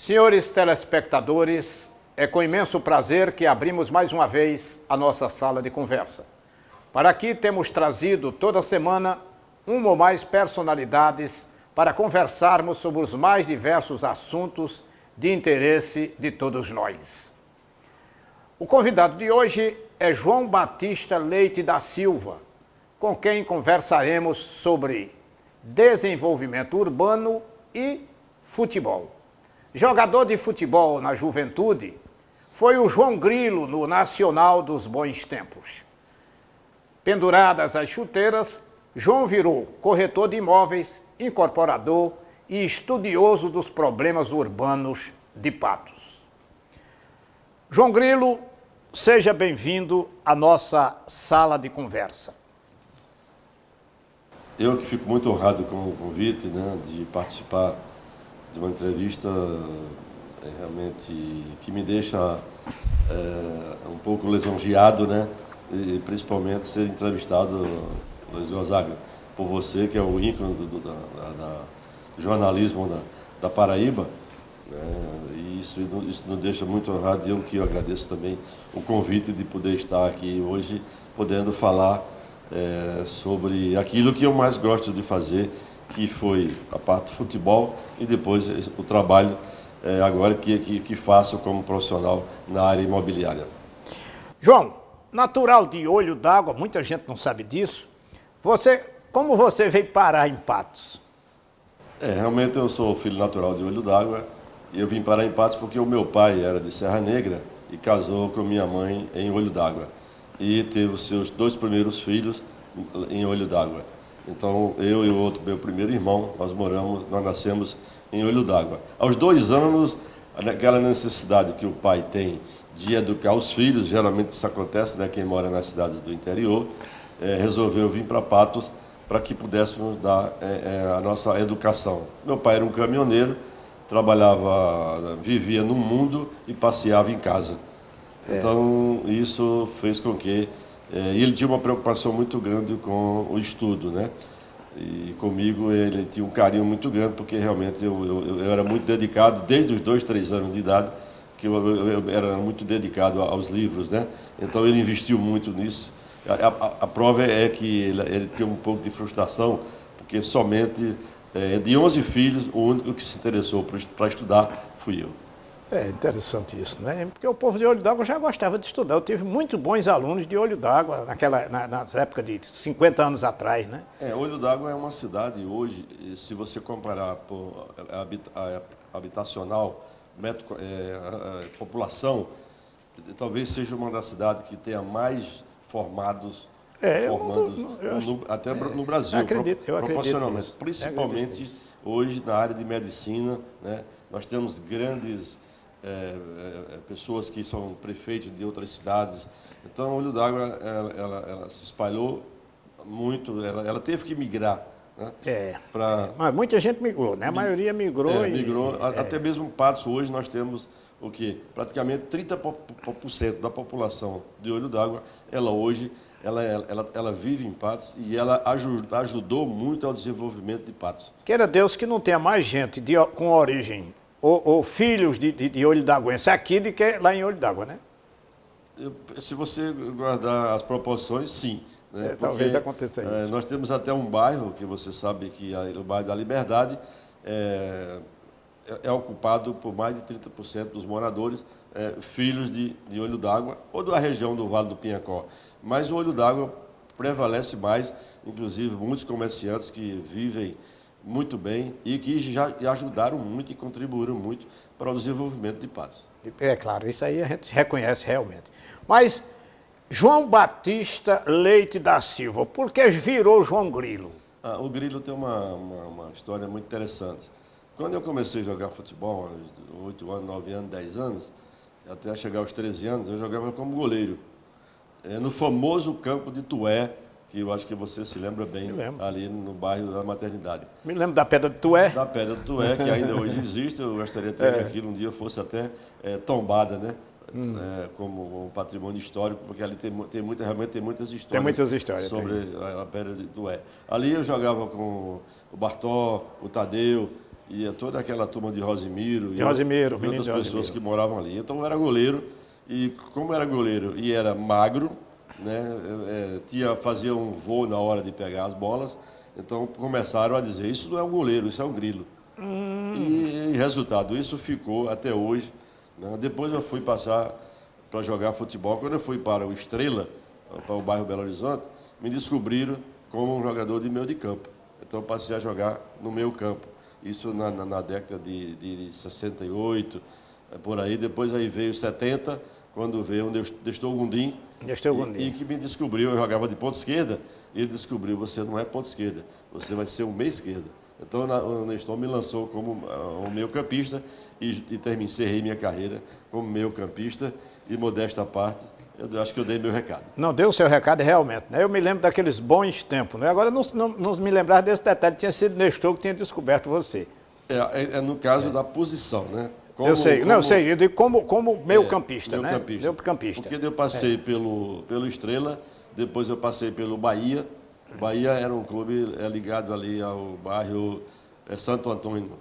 Senhores telespectadores, é com imenso prazer que abrimos mais uma vez a nossa sala de conversa. Para aqui temos trazido toda semana uma ou mais personalidades para conversarmos sobre os mais diversos assuntos de interesse de todos nós. O convidado de hoje é João Batista Leite da Silva, com quem conversaremos sobre desenvolvimento urbano e futebol. Jogador de futebol na juventude, foi o João Grilo no Nacional dos Bons Tempos. Penduradas as chuteiras, João virou corretor de imóveis, incorporador e estudioso dos problemas urbanos de Patos. João Grilo, seja bem-vindo à nossa sala de conversa. Eu que fico muito honrado com o convite, de participar de uma entrevista realmente que me deixa um pouco lisonjeado, e principalmente ser entrevistado, Luiz Gonzaga, por você, que é o ícone do jornalismo da Paraíba, e isso nos deixa muito honrado, e eu que agradeço também o convite de poder estar aqui hoje, podendo falar sobre aquilo que eu mais gosto de fazer, que foi a parte do futebol e depois o trabalho agora que faço como profissional na área imobiliária. João, natural de Olho d'Água, muita gente não sabe disso. Como você veio parar em Patos? Realmente eu sou filho natural de Olho d'Água e eu vim parar em Patos porque o meu pai era de Serra Negra e casou com minha mãe em Olho d'Água e teve os seus 2 primeiros filhos em Olho d'Água. Então, eu e o outro, meu primeiro irmão, nós nascemos em Olho d'Água. Aos 2 anos, aquela necessidade que o pai tem de educar os filhos, geralmente isso acontece, quem mora nas cidades do interior, resolveu vir para Patos para que pudéssemos dar a nossa educação. Meu pai era um caminhoneiro, vivia no mundo e passeava em casa. Então, isso fez com que e ele tinha uma preocupação muito grande com o estudo, E comigo ele tinha um carinho muito grande, porque realmente eu era muito dedicado, desde os 2, 3 anos de idade, que eu era muito dedicado aos livros, Então ele investiu muito nisso. A prova é que ele tinha um pouco de frustração, porque somente de 11 filhos, o único que se interessou para estudar fui eu. É interessante isso, Porque o povo de Olho d'Água já gostava de estudar. Eu tive muito bons alunos de Olho d'Água nas épocas de 50 anos atrás, Olho d'Água é uma cidade hoje, se você comparar por habitacional, população, talvez seja uma das cidades que tenha mais formados, até no Brasil, proporcionalmente, principalmente hoje na área de medicina, Nós temos grandes pessoas que são prefeitos de outras cidades. Então, Olho d'Água, ela se espalhou muito, ela teve que migrar. Mas muita gente migrou, A maioria migrou. Até mesmo Patos, hoje nós temos o quê? Praticamente 30% da população de Olho d'Água, ela vive em Patos e ela ajudou muito ao desenvolvimento de Patos. Queira Deus que não tenha mais gente com origem ou filhos de Olho d'Águense aqui do que lá em Olho d'Água, Se você guardar as proporções, sim. Talvez aconteça isso. Nós temos até um bairro, que você sabe que é o bairro da Liberdade, é ocupado por mais de 30% dos moradores, filhos de Olho d'Água ou da região do Vale do Pinhacó. Mas o Olho d'Água prevalece mais, inclusive muitos comerciantes que vivem muito bem e que já ajudaram muito e contribuíram muito para o desenvolvimento de Patos. É claro, isso aí a gente reconhece realmente. Mas João Batista Leite da Silva, por que virou João Grilo? O Grilo tem uma história muito interessante. Quando eu comecei a jogar futebol, aos 8 anos, 9 anos, 10 anos, até chegar aos 13 anos, eu jogava como goleiro. No famoso campo de Tué, que eu acho que você se lembra bem, ali no bairro da Maternidade. Me lembro da Pedra do Tué. Da Pedra do Tué, que ainda hoje existe. Eu gostaria até que aquilo um dia fosse até tombada, como um patrimônio histórico, porque ali realmente tem muitas histórias. Tem muitas histórias. Sobre a Pedra do Tué. Ali eu jogava com o Bartó, o Tadeu, e toda aquela turma de Rosimiro, De Rosimiro, e menino outras de pessoas Rosimiro. que moravam ali. Então eu era goleiro, e como era goleiro e era magro, né, fazia um voo na hora de pegar as bolas, então começaram a dizer, isso não é um goleiro, isso é um grilo. E resultado, isso ficou até hoje. Né? Depois eu fui passar para jogar futebol. Quando eu fui para o Estrela, para o bairro Belo Horizonte, me descobriram como um jogador de meio de campo. Então eu passei a jogar no meio campo. Isso na década de 68, por aí. Depois aí veio 70, quando veio o Nestor Gondim, e que me descobriu, eu jogava de ponta esquerda, e ele descobriu, você não é ponta esquerda, você vai ser um meia esquerda. Então o Nestor me lançou como um meio campista e encerrei minha carreira como meio campista e, modesta parte, eu acho que eu dei meu recado. Não, deu o seu recado realmente, né? Eu me lembro daqueles bons tempos, né? Agora não me lembrar desse detalhe, tinha sido Nestor que tinha descoberto você. É no caso da posição, né? Eu sei, eu sei, eu digo como meio campista, meio né? Campista. Meio campista. Porque eu passei pelo Estrela, depois eu passei pelo Bahia. O Bahia era um clube ligado ali ao bairro Santo Antônio,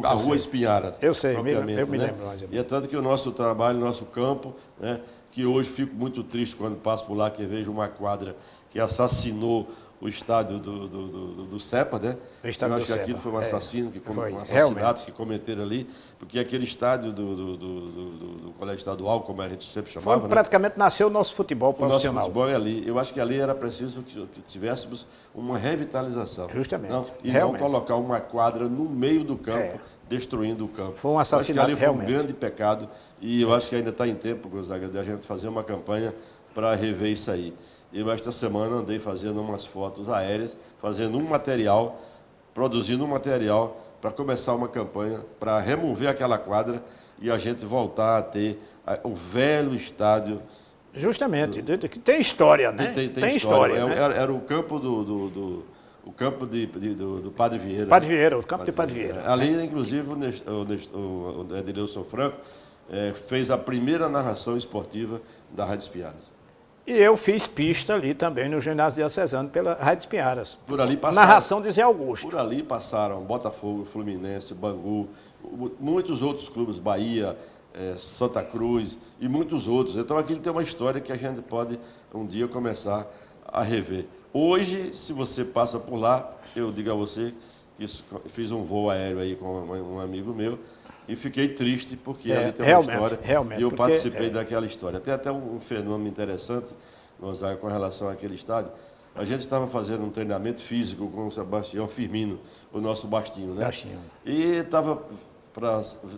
a Rua Espinharas. Eu sei, eu me né? lembro mais. E é tanto que o nosso trabalho, nosso campo, né, que hoje fico muito triste quando passo por lá, que vejo uma quadra que assassinou o estádio do CEPA, né? Eu acho que aquilo foi um assassino, um assassinato que cometeram ali, porque aquele estádio do Colégio Estadual, como a gente sempre chamava... Praticamente nasceu o nosso futebol profissional. O nosso futebol é ali. Eu acho que ali era preciso que tivéssemos uma revitalização. Justamente. Não colocar uma quadra no meio do campo, destruindo o campo. Foi um assassinato, realmente. Foi um grande pecado, e eu acho que ainda está em tempo, Gonzaga, de a gente fazer uma campanha para rever isso aí. Eu, esta semana, andei fazendo umas fotos aéreas, fazendo um material, produzindo um material para começar uma campanha para remover aquela quadra e a gente voltar a ter o velho estádio. Justamente, que tem história, né? Tem história. Né? Era o campo do Padre Vieira. Padre Vieira, o campo de Padre Vieira. Ali, inclusive, o Edilson Franco fez a primeira narração esportiva da Rádio Espinharas. E eu fiz pista ali também no ginásio diocesano pela Rádio Espinharas. Por ali passaram, narração de Zé Augusto. Por ali passaram Botafogo, Fluminense, Bangu, muitos outros clubes, Bahia, Santa Cruz e muitos outros. Então aquilo tem uma história que a gente pode um dia começar a rever. Hoje, se você passa por lá, eu digo a você que fiz um voo aéreo aí com um amigo meu, e fiquei triste porque ali tem uma história e eu participei daquela história. Tem até um fenômeno interessante, Gonzaga, com relação àquele estádio. A gente estava fazendo um treinamento físico com o Sebastião Firmino, o nosso Bastinho, né? Bastinho. E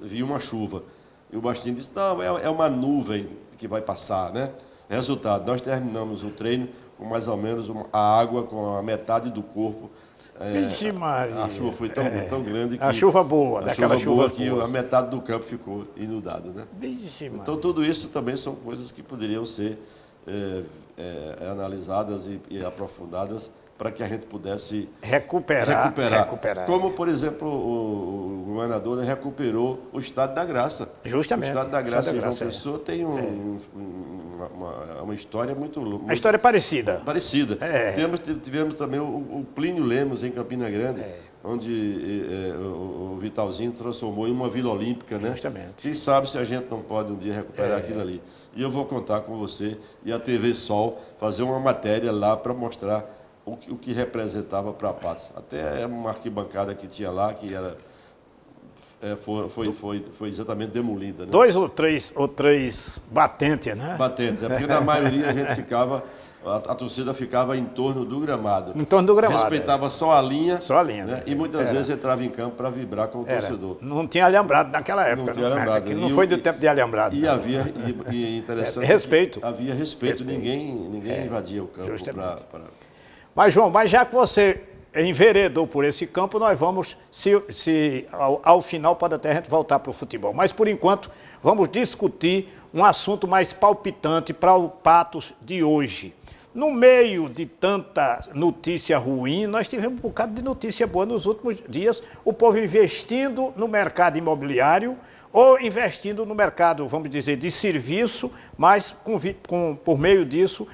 vir uma chuva. E o Bastinho disse, não, é uma nuvem que vai passar, né? Resultado, nós terminamos o treino com mais ou menos a água com a metade do corpo. Vixe Maria. A chuva foi tão grande que... A chuva boa, daquela chuva que a metade do campo ficou inundado, né? Vixe Maria. Então tudo isso também são coisas que poderiam ser analisadas e aprofundadas para que a gente pudesse recuperar. Como, por exemplo, o governador recuperou o Estádio da Graça. Justamente. O Estádio da Graça em João Pessoa tem uma história muito... Uma história parecida. Parecida. Tivemos também o Plínio Lemos em Campina Grande, onde o Vitalzinho transformou em uma Vila Olímpica, né? Justamente. Quem sabe se a gente não pode um dia recuperar aquilo ali. E eu vou contar com você e a TV Sol fazer uma matéria lá para mostrar o que representava para a Patos. Até uma arquibancada que tinha lá, que era, foi exatamente demolida. Né? 2 ou três batentes, né? Batentes, porque na maioria a gente ficava, a torcida ficava em torno do gramado. Em torno do gramado. Respeitava só a linha. Só a linha. Né? E muitas vezes entrava em campo para vibrar com o torcedor. Não tinha alambrado naquela época. Não tinha alambrado. Não foi do tempo de alambrado. E havia, interessante, respeito. Havia respeito. Ninguém invadia o campo. Mas, João, já que você enveredou por esse campo, nós vamos, ao final pode até a gente voltar para o futebol. Mas, por enquanto, vamos discutir um assunto mais palpitante para o Patos de hoje. No meio de tanta notícia ruim, nós tivemos um bocado de notícia boa nos últimos dias. O povo investindo no mercado imobiliário ou investindo no mercado, vamos dizer, de serviço, mas por meio disso,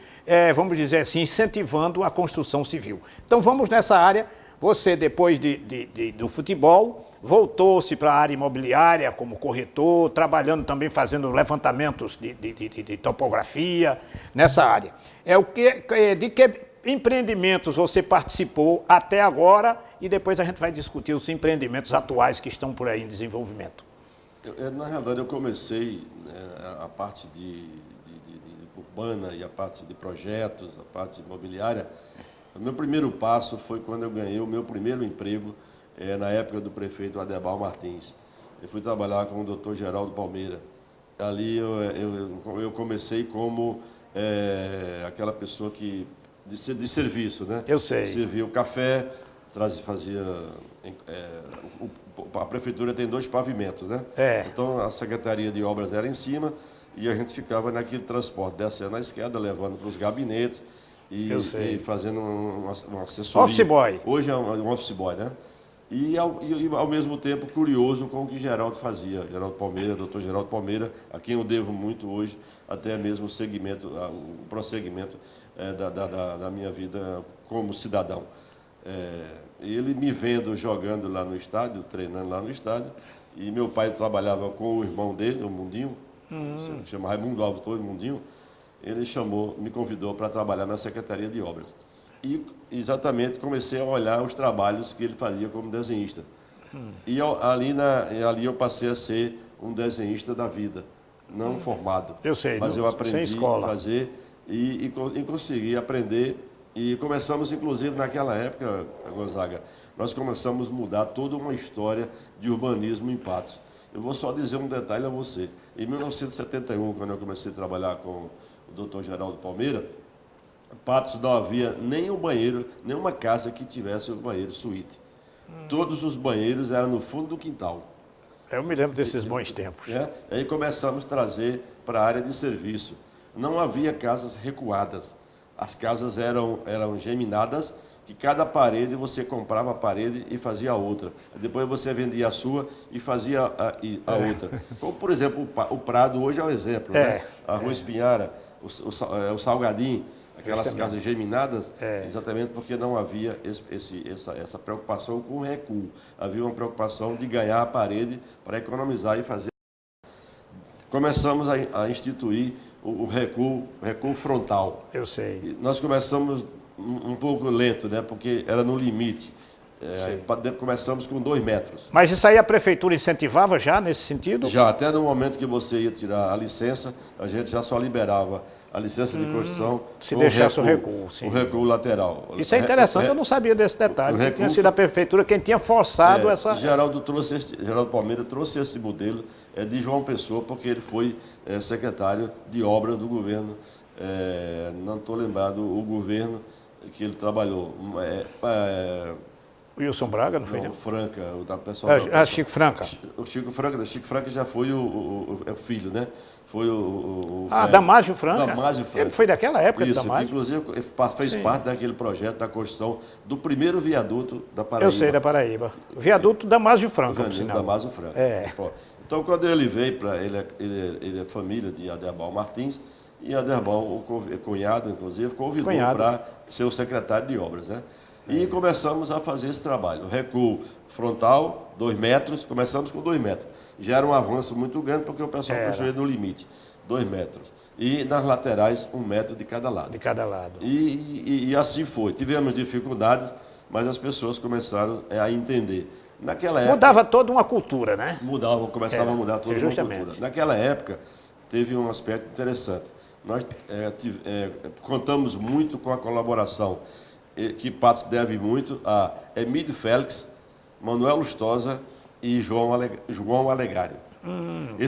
vamos dizer assim, incentivando a construção civil. Então vamos nessa área você, depois do futebol, voltou-se para a área imobiliária como corretor, trabalhando também, fazendo levantamentos de topografia nessa área. De que empreendimentos você participou até agora e depois a gente vai discutir os empreendimentos atuais que estão por aí em desenvolvimento. Na realidade, eu comecei a parte urbana e a parte de projetos, a parte imobiliária. O meu primeiro passo foi quando eu ganhei o meu primeiro emprego, na época do prefeito Adherbal Martins. Eu fui trabalhar com o Dr. Geraldo Palmeira. Ali eu comecei como aquela pessoa de serviço, né? Eu sei. Servia o café, fazia... a prefeitura tem 2 pavimentos, né? Então a Secretaria de Obras era em cima e a gente ficava naquele transporte, descendo a escada, levando para os gabinetes e fazendo uma assessoria. Office boy. Hoje é um office boy, né? E ao mesmo tempo curioso com o que Geraldo fazia. Geraldo Palmeira, doutor Geraldo Palmeira, a quem eu devo muito hoje, até mesmo o prosseguimento da minha vida como cidadão. Ele me vendo jogando lá no estádio, treinando lá no estádio, e meu pai trabalhava com o irmão dele, o Mundinho, se chama Raimundo Alves Torres Mundinho. Ele me convidou para trabalhar na Secretaria de Obras. E exatamente comecei a olhar os trabalhos que ele fazia como desenhista. E ali eu passei a ser um desenhista da vida, não formado. Eu sei, mas eu aprendi a fazer e consegui aprender. E começamos, inclusive, naquela época, Gonzaga, nós começamos a mudar toda uma história de urbanismo em Patos. Eu vou só dizer um detalhe a você. Em 1971, quando eu comecei a trabalhar com o Dr. Geraldo Palmeira, Patos não havia nem um banheiro, nenhuma casa que tivesse um banheiro suíte. Todos os banheiros eram no fundo do quintal. Eu me lembro desses bons tempos. Aí começamos a trazer para a área de serviço. Não havia casas recuadas. As casas eram geminadas, que cada parede você comprava a parede e fazia a outra. Depois você vendia a sua e fazia a outra. Como, por exemplo, o Prado hoje é um exemplo, né? A Rua Espinhara, o Salgadinho, aquelas casas geminadas, exatamente porque não havia essa preocupação com o recuo. Havia uma preocupação de ganhar a parede para economizar e fazer. Começamos a instituir o recuo frontal. Eu sei. Nós começamos um pouco lento, né? Porque era no limite. Começamos com 2 metros. Mas isso aí a prefeitura incentivava já nesse sentido? Já, até no momento que você ia tirar a licença, a gente já só liberava a licença de construção. Se deixasse o recuo, sim. O recuo lateral. Isso é interessante, eu não sabia desse detalhe. Que tinha sido a prefeitura quem tinha forçado essa... Geraldo Palmeira trouxe esse modelo de João Pessoa, porque ele foi secretário de obra do governo. Não estou lembrado o governo que ele trabalhou. Wilson Braga, não foi? Não, Franca, o pessoal. Chico Franca. O Chico Franca já foi o filho, né? Foi Damásio Franca. Damásio Franca. Ele foi daquela época de Isso, Damásio? inclusive fez parte daquele projeto da construção do primeiro viaduto da Paraíba. Eu sei, da Paraíba. Viaduto Damásio Franca, por sinal. Damásio Franca. Então, quando ele veio para... Ele é família de Adherbal Martins, e Adherbal, o cunhado, inclusive, convidou para ser o secretário de obras, né? E começamos a fazer esse trabalho. O recuo frontal, 2 metros, começamos com 2 metros. Já era um avanço muito grande, porque o pessoal construía no limite, 2 metros. E nas laterais, 1 metro de cada lado. De cada lado. E assim foi. Tivemos dificuldades, mas as pessoas começaram a entender. Naquela época, mudava toda uma cultura, né? Começava a mudar toda uma cultura. Naquela época, teve um aspecto interessante. Nós contamos muito com a colaboração que Patos deve muito a Emílio Félix, Manuel Lustosa e João Alegário.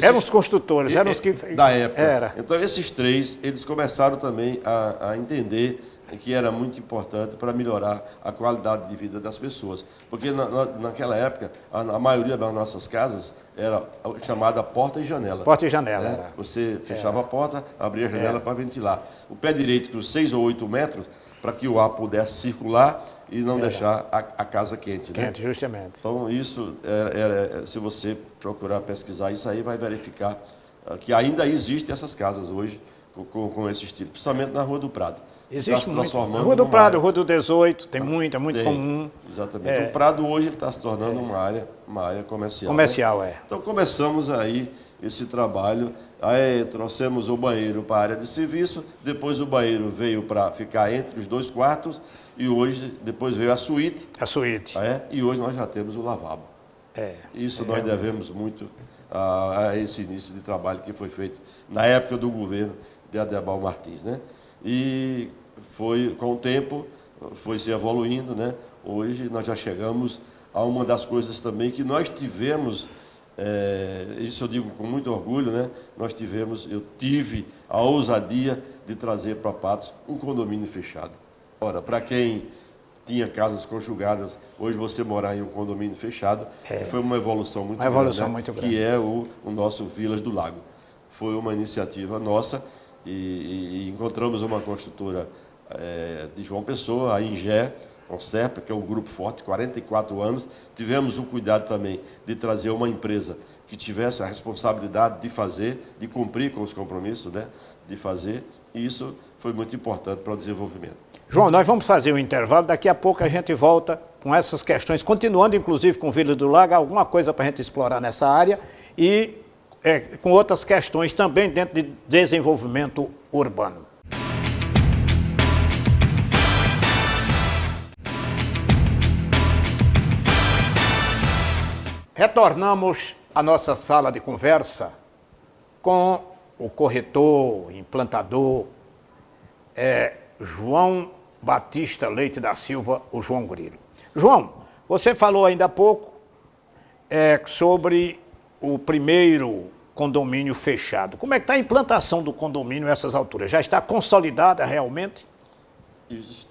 Eram os construtores, eram os que... Da época. Então, esses 3, eles começaram também a entender que era muito importante para melhorar a qualidade de vida das pessoas. Porque naquela época, a maioria das nossas casas era chamada porta e janela. Porta e janela, era. Você fechava a porta, abria a janela para ventilar. O pé direito, com 6 ou 8 metros, para que o ar pudesse circular e não deixar a casa quente. Quente, justamente. Então, isso, se você procurar pesquisar isso aí, vai verificar que ainda existem essas casas hoje, com esse estilo, principalmente na Rua do Prado. Existe muito. Rua do Prado, Rua do 18, tem muito comum. Exatamente. O Prado hoje está se tornando uma área comercial. Comercial, né? Então começamos aí esse trabalho, aí trouxemos o banheiro para a área de serviço, depois o banheiro veio para ficar entre os 2 quartos e hoje, depois veio a suíte. A suíte. E hoje nós já temos o lavabo. Isso nós devemos muito a esse início de trabalho que foi feito na época do governo de Adebal Martins, né? E foi, com o tempo, foi se evoluindo, né? Hoje nós já chegamos a uma das coisas também que nós tivemos, isso eu digo com muito orgulho, né? Eu tive a ousadia de trazer para Patos um condomínio fechado. Ora, para quem tinha casas conjugadas, hoje você morar em um condomínio fechado, foi uma evolução muito grande, muito grande. Que é o nosso Vilas do Lago. Foi uma iniciativa nossa e encontramos uma construtora de João Pessoa, a Ingé, Conserpa, que é um grupo forte, 44 anos. Tivemos o cuidado também de trazer uma empresa que tivesse a responsabilidade de fazer, de cumprir com os compromissos, né, de fazer, e isso foi muito importante para o desenvolvimento. João, nós vamos fazer um intervalo, daqui a pouco a gente volta com essas questões, continuando inclusive com o Vila do Lago, alguma coisa para a gente explorar nessa área e com outras questões também dentro de desenvolvimento urbano. Retornamos à nossa sala de conversa com o corretor, implantador, João Batista Leite da Silva, o João Grilo. João, você falou ainda há pouco sobre o primeiro condomínio fechado. Como é que está a implantação do condomínio a essas alturas? Já está consolidada realmente?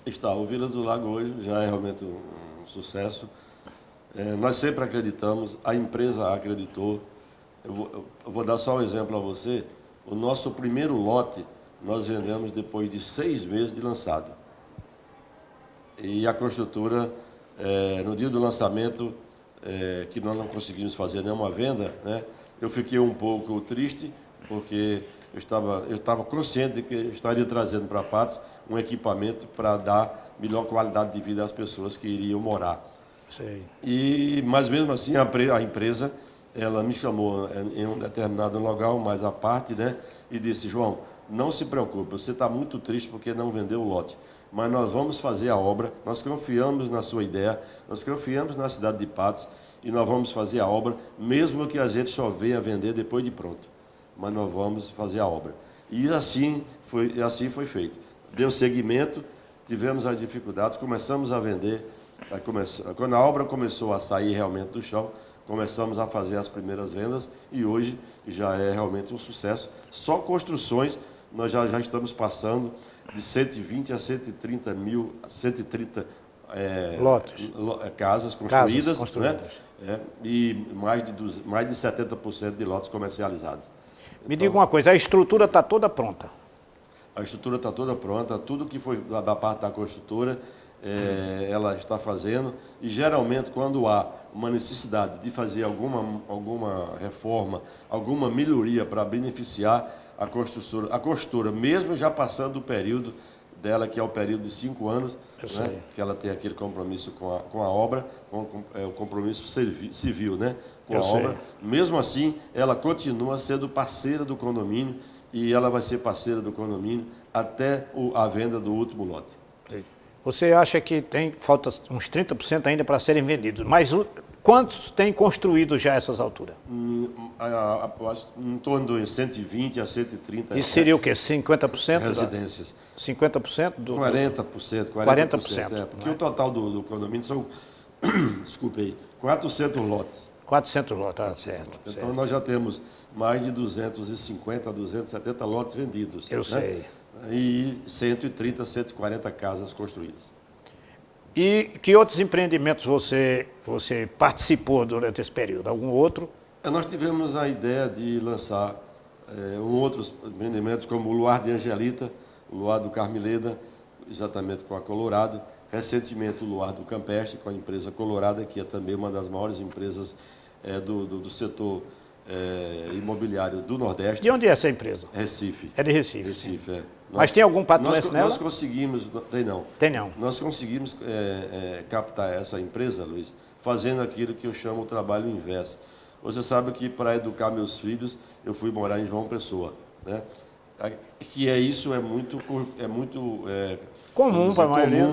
Está. O Vila do Lago hoje já é realmente um sucesso. Nós sempre acreditamos, a empresa acreditou. Eu vou dar só um exemplo a você. O nosso primeiro lote nós vendemos depois de 6 meses de lançado. E a construtora, no dia do lançamento, que nós não conseguimos fazer nenhuma venda, né, eu fiquei um pouco triste, porque eu estava consciente de que estaria trazendo para Patos um equipamento para dar melhor qualidade de vida às pessoas que iriam morar. Sei. Mas mesmo assim a empresa, ela me chamou em um determinado local, mais à parte, né, e disse: João, não se preocupe, você está muito triste porque não vendeu o lote, mas nós vamos fazer a obra, nós confiamos na sua ideia, nós confiamos na cidade de Patos e nós vamos fazer a obra, mesmo que a gente só venha vender depois de pronto, mas nós vamos fazer a obra. E assim foi feito. Deu seguimento, tivemos as dificuldades, começamos a vender, quando a obra começou a sair realmente do chão, começamos a fazer as primeiras vendas e hoje já é realmente um sucesso. Só construções, nós já estamos passando de 120 a 130 lotes. Casas construídas. Né? E mais de 70% de lotes comercializados. Me diga uma coisa, a estrutura está toda pronta? A estrutura está toda pronta, tudo que foi da parte da construtora, ela está fazendo, e geralmente quando há uma necessidade de fazer alguma reforma, alguma melhoria para beneficiar a construtora, mesmo já passando o período dela, que é o período de 5 anos, né, que ela tem aquele compromisso com a obra, o compromisso civil, né, com a obra, mesmo assim ela continua sendo parceira do condomínio e ela vai ser parceira do condomínio até a venda do último lote. Você acha que falta uns 30% ainda para serem vendidos, mas quantos têm construído já essas alturas? Em torno de 120 a 130. Isso seria o quê? 50%? Residências. 50% do... 40%. 40%. Porque o total do condomínio são, desculpe aí, 400 lotes. 400 lotes, certo. Então certo. nós já temos mais de 250 a 270 lotes vendidos. Eu sei. E 130, 140 casas construídas. E que outros empreendimentos você participou durante esse período? Algum outro? Nós tivemos a ideia de lançar outros empreendimentos, como o Luar de Angelita, o Luar do Carmileda, exatamente com a Colorado. Recentemente, o Luar do Campestre, com a empresa Colorado, que é também uma das maiores empresas do setor imobiliário do Nordeste. De onde é essa empresa? Recife. É de Recife. Recife, é. Mas tem algum patrocínio nela? Nós conseguimos, tem não. Tem não. Nós conseguimos captar essa empresa, Luiz, fazendo aquilo que eu chamo o trabalho inverso. Você sabe que para educar meus filhos, eu fui morar em João Pessoa, né? Que isso é muito comum para a maioria.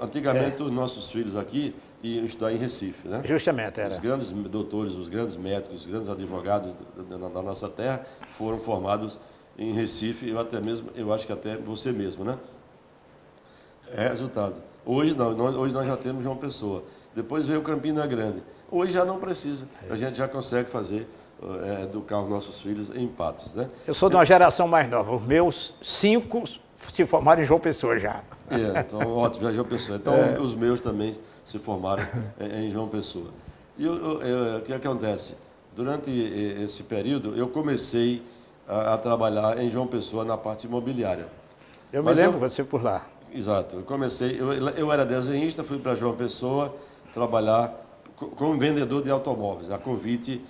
Antigamente, os nossos filhos aqui iam estudar em Recife, né? Justamente, era. Os grandes doutores, os grandes médicos, os grandes advogados da nossa terra foram formados em Recife, eu acho que até você mesmo, né? Resultado. Hoje não, hoje nós já temos João Pessoa. Depois veio Campina Grande. Hoje já não precisa. A gente já consegue fazer, educar os nossos filhos em Patos, né? Eu sou de uma geração mais nova. Os meus 5 se formaram em João Pessoa já. Então, ótimo, já João Pessoa. Então, os meus também se formaram em João Pessoa. E o que acontece? Durante esse período, eu comecei a trabalhar em João Pessoa na parte imobiliária. Eu me lembro, você por lá. Exato. Eu comecei, eu era desenhista, fui para João Pessoa trabalhar como vendedor de automóveis, a convite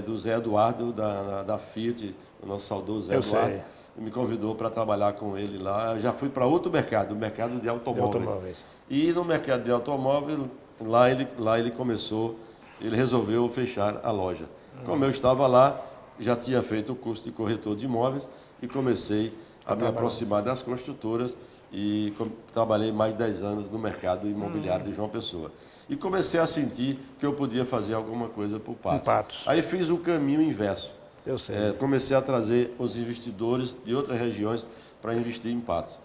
do Zé Eduardo, da Fiat, o nosso saudoso Zé Eduardo, me convidou para trabalhar com ele lá. Eu já fui para outro mercado, o mercado de automóveis. E no mercado de automóvel, lá ele começou, ele resolveu fechar a loja. Como eu estava lá, já tinha feito o curso de corretor de imóveis e comecei a me aproximar das construtoras e trabalhei mais de 10 anos no mercado imobiliário de João Pessoa. E comecei a sentir que eu podia fazer alguma coisa por Patos. Aí fiz o caminho inverso. Eu sei. Comecei a trazer os investidores de outras regiões para investir em Patos.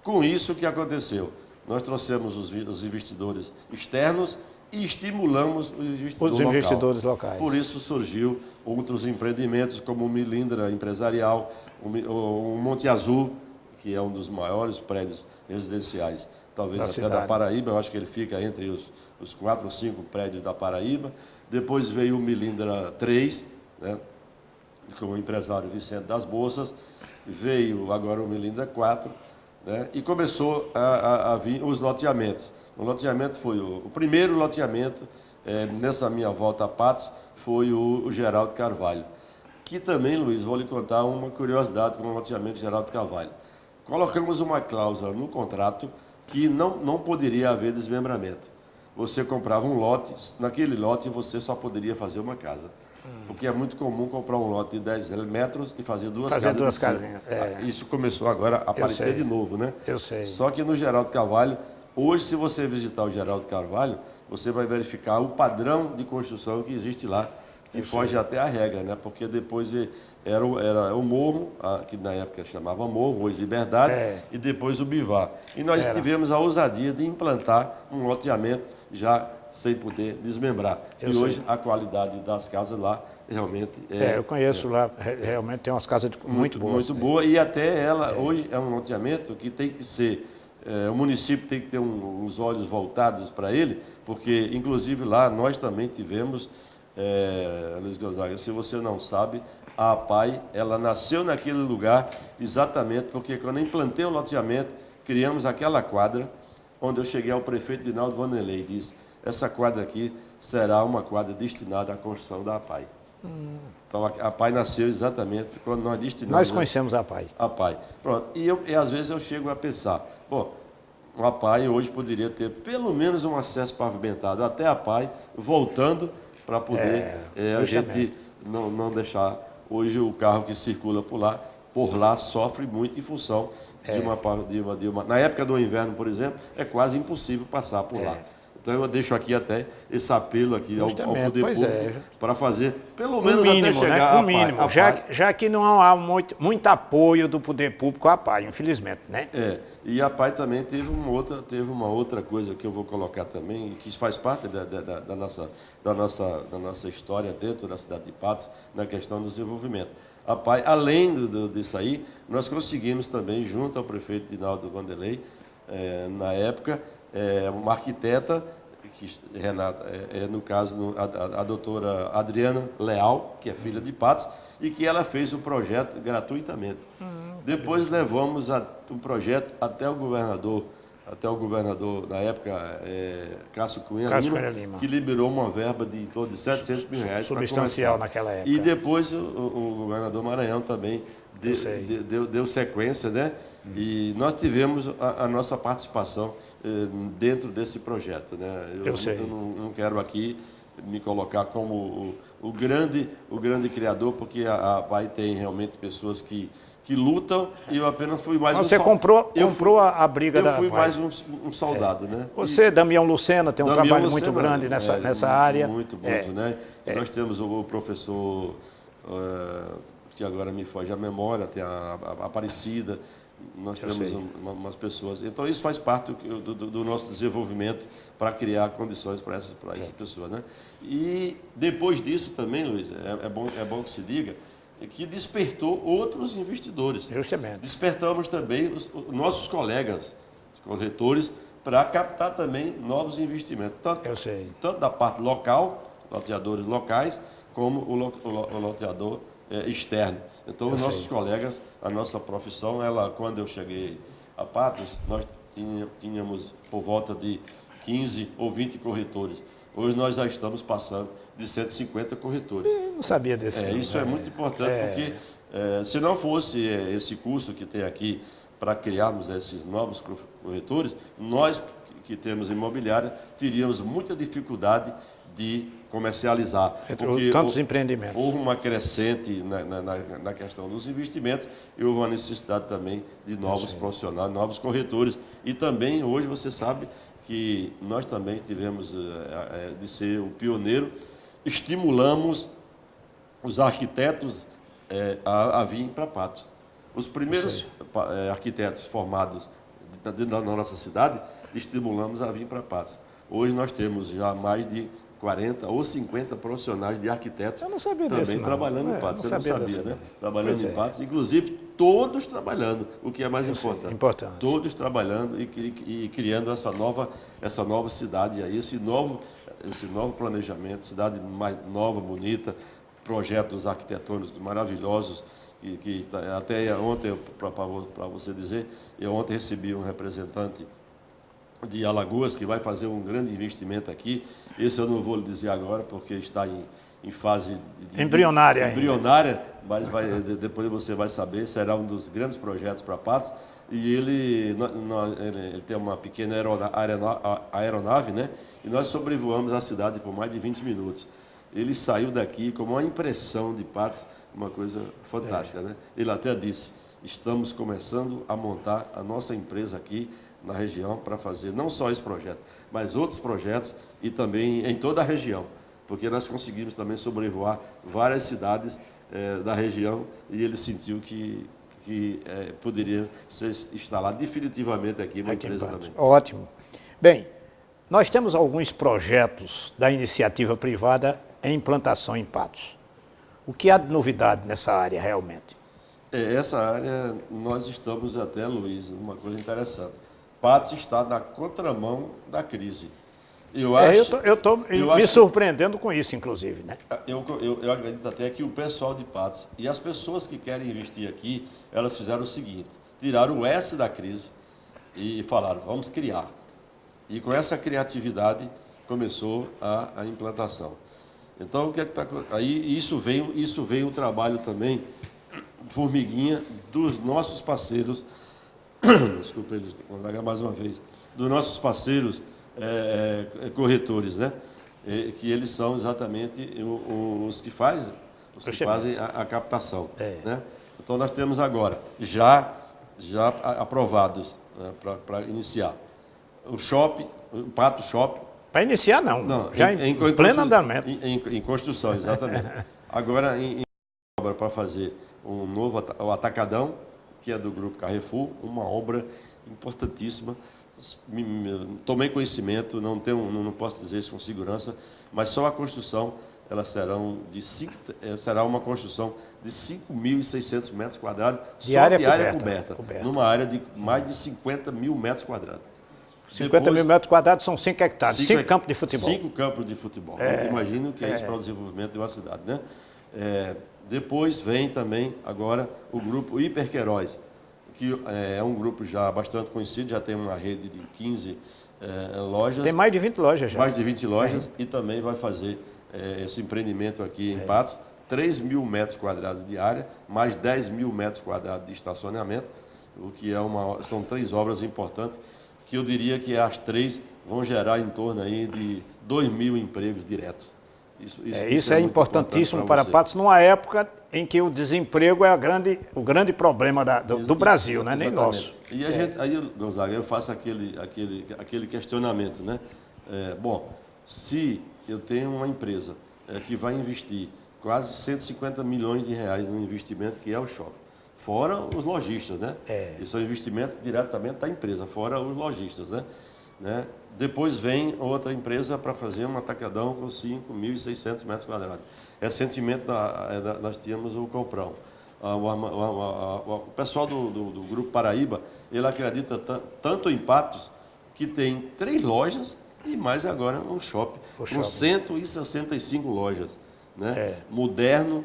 Com isso, o que aconteceu? Nós trouxemos os investidores externos e estimulamos os investidores locais. Por isso surgiu outros empreendimentos, como o Milindra Empresarial, o Monte Azul, que é um dos maiores prédios residenciais, talvez até da Paraíba. Eu acho que ele fica entre os 4 ou 5 prédios da Paraíba. Depois veio o Milindra 3, né, com o empresário Vicente das Bolsas. Veio agora o Milindra 4, né, e começou a vir os loteamentos. O loteamento foi o primeiro loteamento, nessa minha volta a Patos, foi o Geraldo Carvalho. Que também, Luiz, vou lhe contar uma curiosidade com o loteamento Geraldo Carvalho. Colocamos uma cláusula no contrato que não poderia haver desmembramento. Você comprava um lote, naquele lote você só poderia fazer uma casa. Porque é muito comum comprar um lote de 10 metros e fazer duas casinhas. Isso começou agora a aparecer de novo, né? Eu sei. Só que no Geraldo Carvalho, hoje, se você visitar o Geraldo Carvalho, você vai verificar o padrão de construção que existe lá, que foge até a regra, né? Porque depois era o Morro, que na época chamava Morro, hoje Liberdade, e depois o Bivar. E nós tivemos a ousadia de implantar um loteamento já sem poder desmembrar. Hoje a qualidade das casas lá realmente eu conheço lá, realmente tem umas casas muito boas. Muito boa, e até ela hoje é um loteamento que tem que ser, o município tem que ter uns olhos voltados para ele, porque inclusive lá nós também tivemos, Luiz Gonzaga, se você não sabe, a APAI, ela nasceu naquele lugar exatamente porque quando eu implantei o loteamento, criamos aquela quadra, onde eu cheguei ao prefeito Dinaldo Vanderlei e disse: essa quadra aqui será uma quadra destinada à construção da APAI. Então a APAI nasceu exatamente quando nós destinamos... Nós conhecemos a APAI. A APAI. Pronto. E às vezes eu chego a pensar, bom, a APAI hoje poderia ter pelo menos um acesso pavimentado até a APAI, voltando para poder a gente não deixar... Hoje o carro que circula por lá sofre muito em função de uma... Na época do inverno, por exemplo, é quase impossível passar por lá. Então eu deixo aqui até esse apelo aqui ao poder público para fazer, pelo menos mínimo, até chegar né? Mínimo, já que não há muito apoio do poder público à APAI, infelizmente, né? E a APAI também teve uma outra coisa que eu vou colocar também, que faz parte da nossa história dentro da cidade de Patos, na questão do desenvolvimento. A APAI, além disso aí, nós conseguimos também, junto ao prefeito Dinaldo Vanderlei, na época, uma arquiteta, Renata, no caso a doutora Adriana Leal, que é filha de Patos, e que ela fez o projeto gratuitamente. Depois levamos o projeto até o governador até o governador, na época, Cássio Cunha Lima, que liberou uma verba de em torno de 700 mil reais. Substancial naquela época. E depois o governador Maranhão também deu sequência, né? E nós tivemos a nossa participação dentro desse projeto, né? Eu não quero aqui me colocar como o grande criador, porque a PAI tem realmente pessoas que lutam, e eu apenas fui mais Você comprou a briga da PAI. Eu fui mais um soldado, né? Você, Damião Lucena, tem um trabalho muito grande nessa área. Muito bom, né? Nós temos o professor, que agora me foge a memória, tem a Aparecida, nós temos umas pessoas. Então, isso faz parte do nosso desenvolvimento para criar condições para essas pessoas, né? E depois disso também, Luiz, é bom que se diga, que despertou outros investidores. Justamente. Despertamos também os nossos colegas, os corretores, para captar também novos investimentos. Tanto da parte local, loteadores locais, como o loteador externo. Então, os nossos colegas, a nossa profissão, quando eu cheguei a Patos, nós tínhamos por volta de 15 ou 20 corretores. Hoje nós já estamos passando de 150 corretores. Eu não sabia desse. Isso é muito importante, porque se não fosse esse curso que tem aqui para criarmos esses novos corretores, nós que temos imobiliária teríamos muita dificuldade de comercializar. Porque tantos empreendimentos. Houve uma crescente na questão dos investimentos e houve uma necessidade também de novos profissionais, novos corretores. E também, hoje, você sabe que nós também tivemos de ser o pioneiro, estimulamos os arquitetos a vir para Patos. Os primeiros arquitetos formados dentro da nossa cidade, estimulamos a vir para Patos. Hoje nós temos já mais de 40 ou 50 profissionais de arquitetos também trabalhando em Patos. Você não sabia, né? Trabalhando em Patos, inclusive todos trabalhando, o que é mais importante. Todos trabalhando e criando essa nova cidade, esse novo planejamento, cidade mais nova, bonita, projetos arquitetônicos maravilhosos, que até ontem, para você dizer, eu ontem recebi um representante de Alagoas, que vai fazer um grande investimento aqui. Esse eu não vou lhe dizer agora, porque está em fase embrionária, mas depois você vai saber, será um dos grandes projetos para Patos. E ele tem uma pequena aeronave, né? E nós sobrevoamos a cidade por mais de 20 minutos. Ele saiu daqui com uma impressão de Patos, uma coisa fantástica, né? Ele até disse: estamos começando a montar a nossa empresa aqui na região para fazer não só esse projeto, mas outros projetos e também em toda a região, porque nós conseguimos também sobrevoar várias cidades da região e ele sentiu que poderia ser instalado definitivamente aqui uma empresa também. Ótimo. Bem, nós temos alguns projetos da iniciativa privada em implantação em Patos. O que há de novidade nessa área realmente? Essa área nós estamos até, Luiz, uma coisa interessante. Patos está na contramão da crise. Eu estou me surpreendendo com isso, inclusive, né? Eu acredito até que o pessoal de Patos e as pessoas que querem investir aqui, elas fizeram o seguinte: tiraram o S da crise e falaram, vamos criar. E com essa criatividade começou a implantação. Então, o que é que está aí? Isso veio o trabalho também, formiguinha, dos nossos parceiros. Desculpa, eles vão largar mais uma vez. Dos nossos parceiros corretores, né? Que eles são exatamente os que fazem a captação. Né? Então, nós temos agora, já aprovados, né, para iniciar, o shopping, o Pato Shopping. Para iniciar, não. Já em pleno andamento. Em construção, exatamente. Agora, em obra para fazer um novo o Atacadão, que é do Grupo Carrefour, uma obra importantíssima. Tomei conhecimento, não posso dizer isso com segurança, mas só a construção, será uma construção de 5.600 metros quadrados, só de área coberta, numa área de mais de 50 mil metros quadrados. 50 mil metros quadrados são 5 hectares, 5 campos de futebol. 5 campos de futebol. Imagino que é isso para o desenvolvimento de uma cidade, né? Depois vem também agora o grupo Hiperqueiroz, que é um grupo já bastante conhecido, já tem uma rede de 15 lojas. Tem mais de 20 lojas já. Mais de 20 lojas e também vai fazer esse empreendimento aqui em Patos, 3.000 metros quadrados de área, mais 10.000 metros quadrados de estacionamento, o que são 3 obras importantes, que eu diria que as 3 vão gerar em torno aí de 2.000 empregos diretos. Isso é importantíssimo para Patos, numa época em que o desemprego é o grande problema do Brasil, né? Nem nosso. E aí, Gonzaga, eu faço aquele questionamento, né? Bom, se eu tenho uma empresa que vai investir quase 150 milhões de reais no investimento que é o shopping, fora os lojistas, né? Isso é um investimento diretamente da empresa, fora os lojistas, né? Depois vem outra empresa para fazer um atacadão com 5.600 metros quadrados. Recentemente nós tínhamos o Comprão. O pessoal do Grupo Paraíba, ele acredita tanto em Patos, que tem 3 lojas e mais agora um shopping com 165 lojas. Né? Moderno.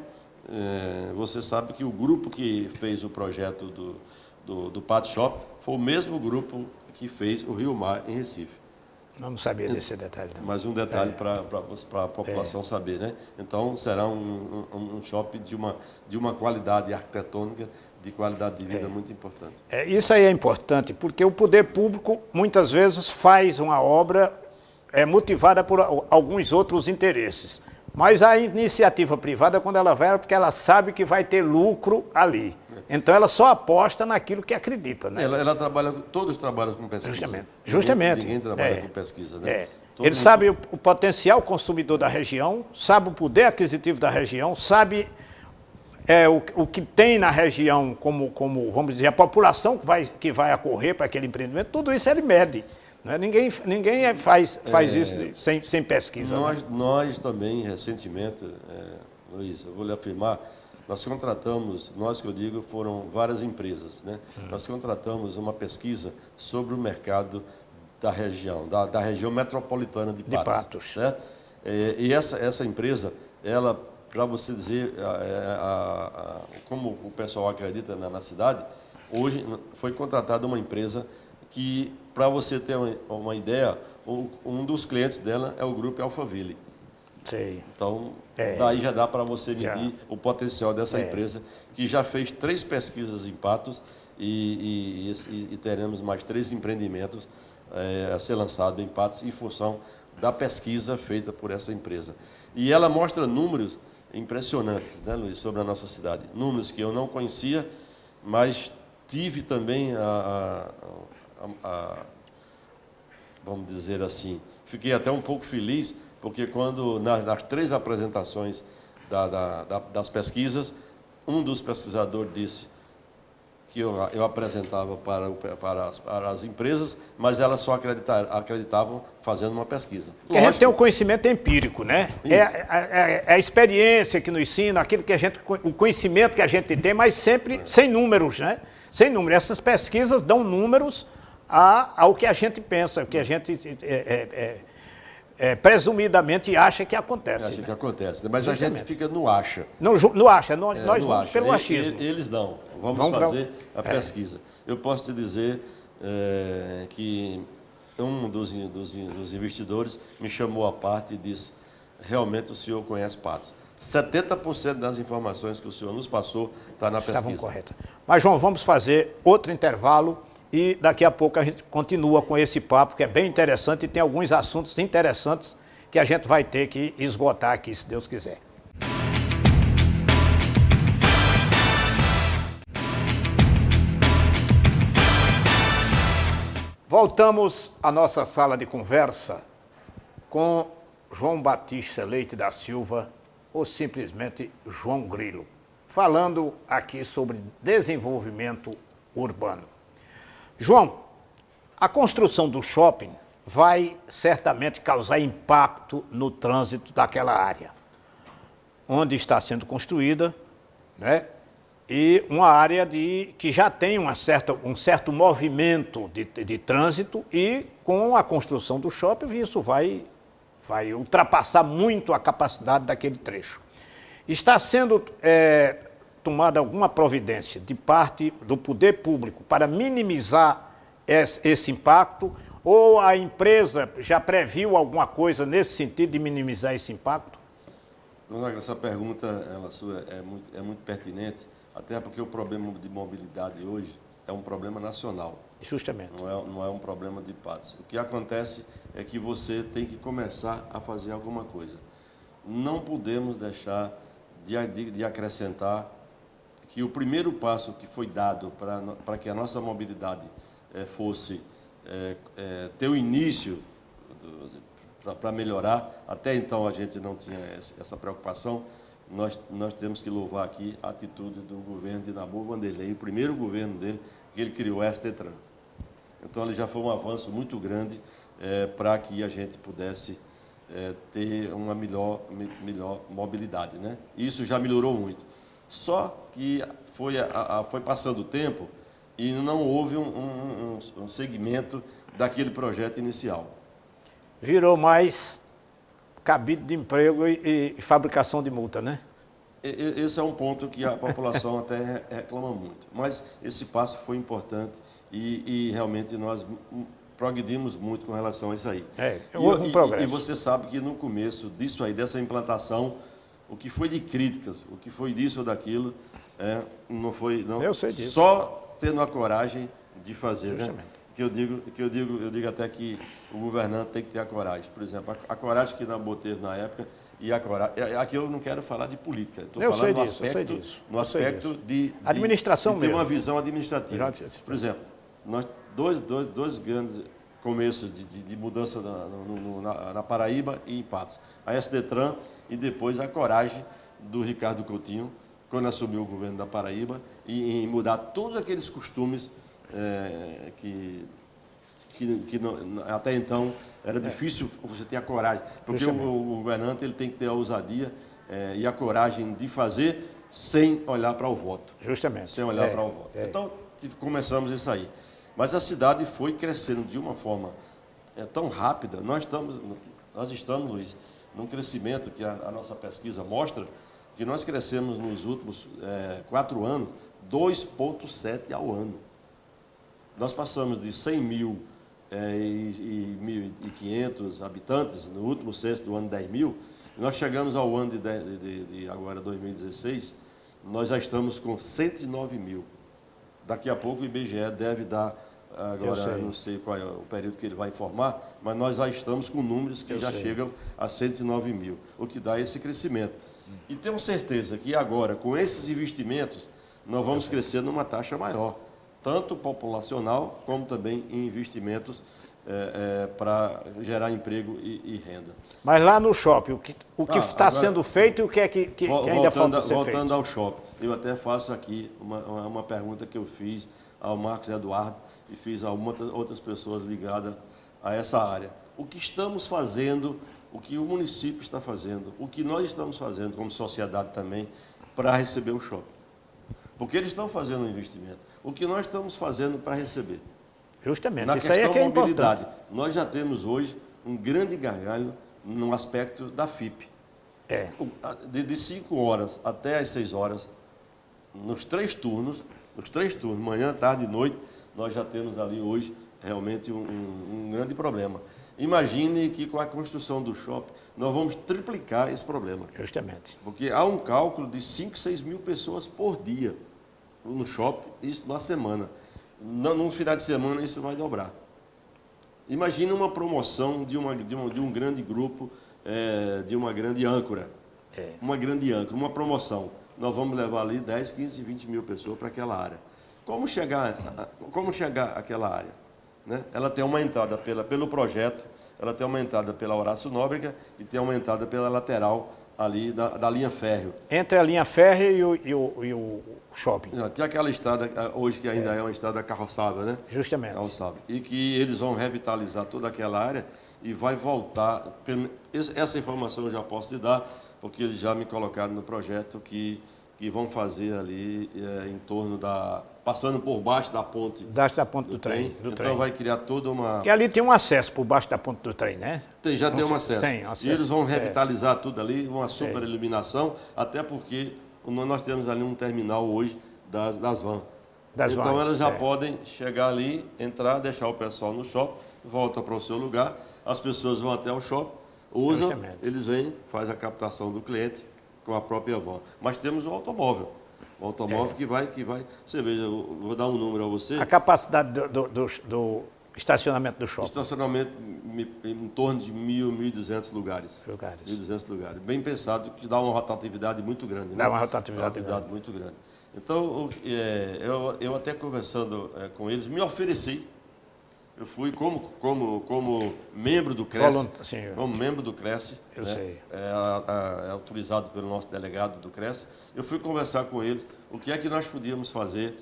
Você sabe que o grupo que fez o projeto do Patos Shop foi o mesmo grupo que fez o Rio Mar em Recife. Não sabia desse detalhe. Também. Mais um detalhe para a população saber, né? Então, será um shopping de uma qualidade arquitetônica, de qualidade de vida muito importante. Isso aí é importante, porque o poder público, muitas vezes, faz uma obra motivada por alguns outros interesses. Mas a iniciativa privada, quando ela vai, é porque ela sabe que vai ter lucro ali. Então, ela só aposta naquilo que acredita. Né? Todos trabalham com pesquisa. Justamente. Ninguém trabalha com pesquisa. Né? Ele sabe o potencial consumidor da região, sabe o poder aquisitivo da região, sabe o que tem na região como, vamos dizer, a população que vai ocorrer para aquele empreendimento. Tudo isso ele mede. Né? Ninguém faz isso sem pesquisa. Nós também, recentemente, Luiz, eu vou lhe afirmar, nós contratamos, que eu digo, foram várias empresas, né? Nós contratamos uma pesquisa sobre o mercado da região, da região metropolitana de Patos. Certo? E essa empresa, ela, para você dizer como o pessoal acredita na cidade, hoje foi contratada uma empresa que, para você ter uma ideia, um dos clientes dela é o Grupo Alphaville. Sei. Então, daí já dá para você medir o potencial dessa empresa, que já fez 3 pesquisas em Patos e teremos mais 3 empreendimentos a ser lançados em Patos em função da pesquisa feita por essa empresa. E ela mostra números impressionantes, né, Luiz, sobre a nossa cidade. Números que eu não conhecia, mas tive também vamos dizer assim, fiquei até um pouco feliz, porque quando nas 3 apresentações das pesquisas, um dos pesquisadores disse que eu apresentava para as empresas, mas elas só acreditavam fazendo uma pesquisa. Porque a gente tem o conhecimento empírico, né? É a experiência que nos ensina, o conhecimento que a gente tem, mas sempre sem números, né? Sem números. Essas pesquisas dão números ao que a gente pensa, o que a gente presumidamente acha que acontece. Acha que acontece, mas justamente. A gente fica no acha. Não acha, nós vamos pelo achismo. Eles não, vamos fazer a pesquisa. Eu posso te dizer que um dos investidores me chamou à parte e disse, realmente o senhor conhece Patos. 70% das informações que o senhor nos passou está na pesquisa. Estavam corretas. Mas, João, vamos fazer outro intervalo e daqui a pouco a gente continua com esse papo, que é bem interessante e tem alguns assuntos interessantes que a gente vai ter que esgotar aqui, se Deus quiser. Voltamos à nossa sala de conversa com João Batista Leite da Silva, ou simplesmente João Grilo, falando aqui sobre desenvolvimento urbano. João, a construção do shopping vai certamente causar impacto no trânsito daquela área, onde está sendo construída, né? E uma área que já tem um certo movimento de trânsito e com a construção do shopping isso vai ultrapassar muito a capacidade daquele trecho. Está sendo tomada alguma providência de parte do poder público para minimizar esse impacto, ou a empresa já previu alguma coisa nesse sentido de minimizar esse impacto? Essa pergunta sua é muito pertinente, até porque o problema de mobilidade hoje é um problema nacional. Justamente. Não é um problema de Patos. O que acontece é que você tem que começar a fazer alguma coisa. Não podemos deixar de acrescentar que o primeiro passo que foi dado para que a nossa mobilidade fosse ter o início para melhorar, até então a gente não tinha essa preocupação, nós temos que louvar aqui a atitude do governo de Nabuco Wanderlei, o primeiro governo dele, que ele criou a STTran. Então, ele já foi um avanço muito grande para que a gente pudesse ter uma melhor mobilidade, né? Isso já melhorou muito. Só que foi passando o tempo e não houve um segmento daquele projeto inicial. Virou mais cabide de emprego e fabricação de multa, né? Esse é um ponto que a população até reclama muito. Mas esse passo foi importante e realmente nós progredimos muito com relação a isso aí. Houve um progresso. E você sabe que no começo disso aí, dessa implantação, o que foi de críticas, o que foi disso ou daquilo, não foi... Não, eu sei disso. Só tendo a coragem de fazer, justamente, né? Eu digo até que o governante tem que ter a coragem. Por exemplo, a coragem que Nabuco teve na época e a coragem... Aqui eu não quero falar de política, estou falando no aspecto de administração de ter mesmo. Uma visão administrativa. Por exemplo, nós dois grandes começos de mudança na Paraíba e em Patos. A STTran e depois a coragem do Ricardo Coutinho, quando assumiu o governo da Paraíba, em mudar todos aqueles costumes que até então era difícil você ter a coragem, porque o governante ele tem que ter a ousadia e a coragem de fazer sem olhar para o voto. Justamente. Sem olhar para o voto. Então, começamos isso aí. Mas a cidade foi crescendo de uma forma tão rápida. Nós estamos, Luiz, num crescimento que a nossa pesquisa mostra que nós crescemos nos últimos 4 anos 2,7 ao ano. Nós passamos de 100 mil e 1.500 habitantes, no último censo do ano 10 mil, nós chegamos ao ano de agora 2016, nós já estamos com 109 mil. Daqui a pouco o IBGE deve dar, agora não sei qual é o período que ele vai informar, mas nós já estamos com números que já chegam a 109 mil, o que dá esse crescimento. E temos certeza que agora, com esses investimentos, nós vamos crescer numa taxa maior, tanto populacional, como também em investimentos para gerar emprego e renda. Mas lá no shopping, o que está sendo feito e o que é que ainda falta ser feito? Voltando ao shopping, eu até faço aqui uma pergunta que eu fiz ao Marcos Eduardo e fiz a outras pessoas ligadas a essa área. O que estamos fazendo, o que o município está fazendo, o que nós estamos fazendo como sociedade também para receber o shopping? Porque eles estão fazendo um investimento. O que nós estamos fazendo para receber? Justamente, na isso aí é que é mobilidade, importante. nós já temos hoje um grande gargalo no aspecto da FIP. De 5 horas até as 6 horas, nos 3 turnos, manhã, tarde e noite, nós já temos ali hoje realmente um grande problema. Imagine que com a construção do shopping, nós vamos triplicar esse problema. Justamente. Porque há um cálculo de 5, 6 mil pessoas por dia no shopping, isso na semana. No final de semana isso vai dobrar. Imagine uma promoção de um grande grupo, de uma grande âncora. Uma grande âncora, uma promoção. Nós vamos levar ali 10, 15, 20 mil pessoas para aquela área. Como chegar àquela área? Né? Ela tem uma entrada pelo projeto, ela tem uma entrada pela Horácio Nóbrega e tem uma entrada pela lateral ali da linha férrea. Entre a linha férrea e o shopping. Tem aquela estrada hoje que ainda é uma estrada carroçável, né? Justamente. Carroçável. E que eles vão revitalizar toda aquela área e vai voltar. Essa informação eu já posso te dar, porque eles já me colocaram no projeto que vão fazer ali em torno passando por baixo da ponte. Da ponte do trem. Então vai criar toda uma... Porque ali tem um acesso por baixo da ponte do trem, né? Já tem um acesso. Tem acesso. E eles vão revitalizar tudo ali, uma super iluminação, até porque nós temos ali um terminal hoje das vans. Das então vans, elas já podem chegar ali, entrar, deixar o pessoal no shopping, volta para o seu lugar, as pessoas vão até o shopping, usam, Justamente. eles vêm, faz a captação do cliente com a própria van. Mas temos um automóvel. O automóvel que vai... Você veja, eu vou dar um número a você. A capacidade do estacionamento do shopping. Estacionamento em torno de 1.200 lugares. 1.200 lugares. Bem pensado, que dá uma rotatividade muito grande. Dá né? uma rotatividade muito grande. Então, eu até conversando com eles, me ofereci. Eu fui como membro do Cresce. Como membro do Cresce. Eu sei. É autorizado pelo nosso delegado do Cresce. Eu fui conversar com eles o que é que nós podíamos fazer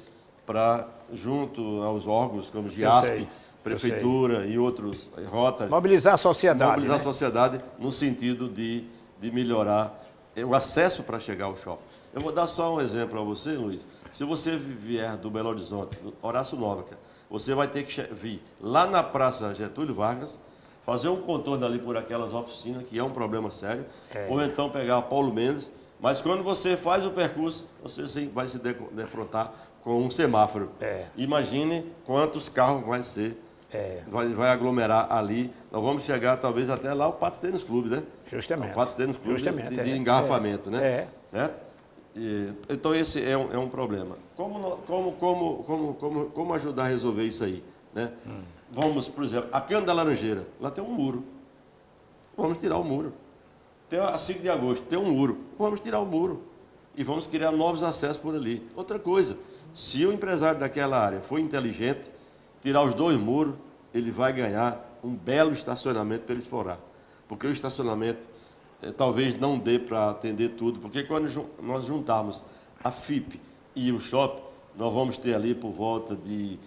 para, junto aos órgãos como GIASP, Prefeitura e outros, Rotary. Mobilizar a sociedade. Mobilizar a sociedade no sentido de melhorar o acesso para chegar ao shopping. Eu vou dar só um exemplo a você, Luiz. Se você vier do Belo Horizonte, do Horácio Nóbrega, você vai ter que vir lá na Praça Getúlio Vargas, fazer um contorno ali por aquelas oficinas, que é um problema sério, ou então pegar Paulo Mendes, mas quando você faz o percurso, você sim vai se defrontar com um semáforo. Imagine quantos carros vai ser, vai aglomerar ali. Nós vamos chegar talvez até lá o Patos Tênis Clube, né? Justamente. O Patos Tênis Clube de engarrafamento, né? Certo? Então esse é um problema. Como ajudar a resolver isso aí? Né? Vamos, por exemplo, a Cana da Laranjeira, lá tem um muro. Vamos tirar o muro. Tem a 5 de agosto, tem um muro. Vamos tirar o muro. E vamos criar novos acessos por ali. Outra coisa, se o empresário daquela área for inteligente, tirar os 2 muros, ele vai ganhar um belo estacionamento para ele explorar. Porque o estacionamento talvez não dê para atender tudo, porque quando nós juntarmos a FIP e o shopping, nós vamos ter ali por volta de,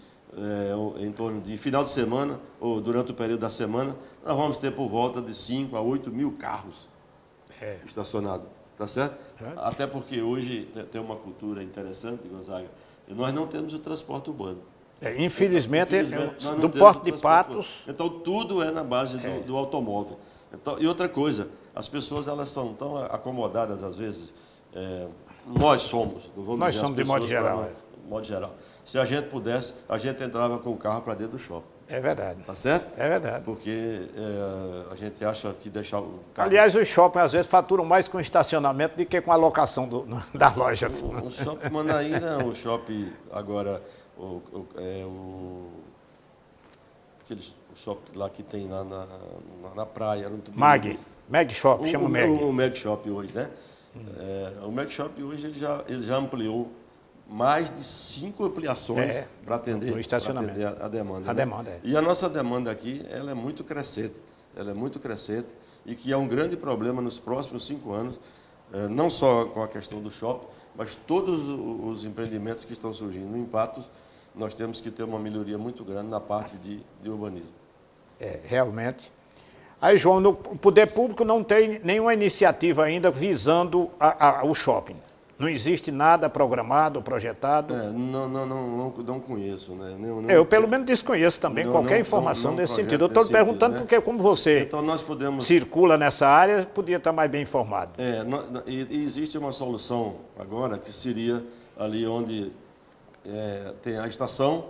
em torno de final de semana, ou durante o período da semana, nós vamos ter por volta de 5 a 8 mil carros estacionados, tá certo? Até porque hoje tem uma cultura interessante, Gonzaga, e nós não temos o transporte urbano. Infelizmente do Porto de Patos... Então, tudo é na base do automóvel. Então, e outra coisa, as pessoas elas são tão acomodadas às vezes, nós somos, não vamos nós dizer somos de modo geral. De modo geral. Se a gente pudesse, a gente entrava com o carro para dentro do shopping. É verdade. Tá certo? É verdade. Porque a gente acha que deixar o carro... Aliás, os shoppings às vezes faturam mais com estacionamento do que com a locação da loja. O shopping Manaíra, o shopping agora, o shopping lá que tem lá na praia. Mag Shop, chama Mag. O Mag Shop hoje, né? O Mag Shop hoje ele já ampliou mais de 5 ampliações para atender a demanda. A demanda, E a nossa demanda aqui, ela é muito crescente. Ela é muito crescente e que é um grande problema nos próximos 5 anos, não só com a questão do shopping, mas todos os empreendimentos que estão surgindo em Patos, nós temos que ter uma melhoria muito grande na parte de urbanismo. Realmente. Aí, João, o poder público não tem nenhuma iniciativa ainda visando o shopping. Não existe nada programado, projetado? Não conheço. Né? Eu, pelo menos, desconheço também qualquer informação nesse sentido. Eu estou perguntando porque, como você então, nós podemos... circula nessa área, podia estar mais bem informado. E existe uma solução agora, que seria ali onde tem a estação,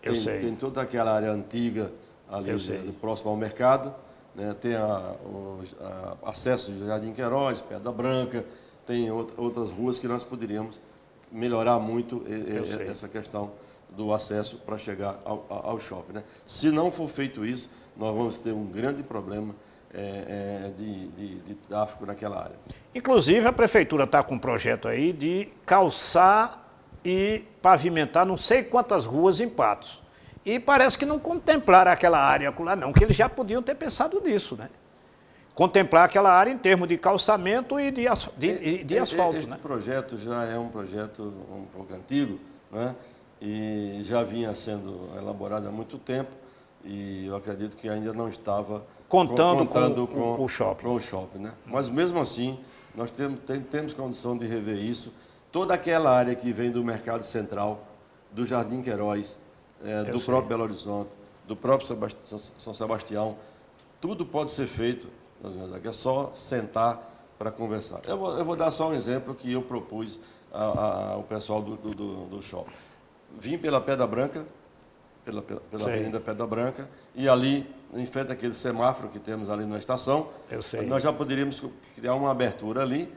tem toda aquela área antiga ali próximo ao mercado, né? Tem acesso de Jardim Queiroz, Pedra Branca, tem outras ruas que nós poderíamos melhorar muito essa questão do acesso para chegar ao shopping. Né? Se não for feito isso, nós vamos ter um grande problema de tráfego naquela área. Inclusive, a Prefeitura está com um projeto aí de calçar e pavimentar não sei quantas ruas em Patos. E parece que não contemplaram aquela área lá não, que eles já podiam ter pensado nisso, né? Contemplar aquela área em termos de calçamento e de asfalto. Este projeto já é um projeto um pouco antigo, né? E já vinha sendo elaborado há muito tempo e eu acredito que ainda não estava contando com o shopping. Né? Mas mesmo assim, nós temos condição de rever isso. Toda aquela área que vem do Mercado Central, do Jardim Queiroz, do próprio Belo Horizonte, do próprio São Sebastião, tudo pode ser feito. É só sentar para conversar. Eu vou dar só um exemplo que eu propus ao pessoal do shopping. Vim pela Pedra Branca, pela Avenida Pedra Branca, e ali, em frente àquele semáforo que temos ali na estação, nós já poderíamos criar uma abertura ali,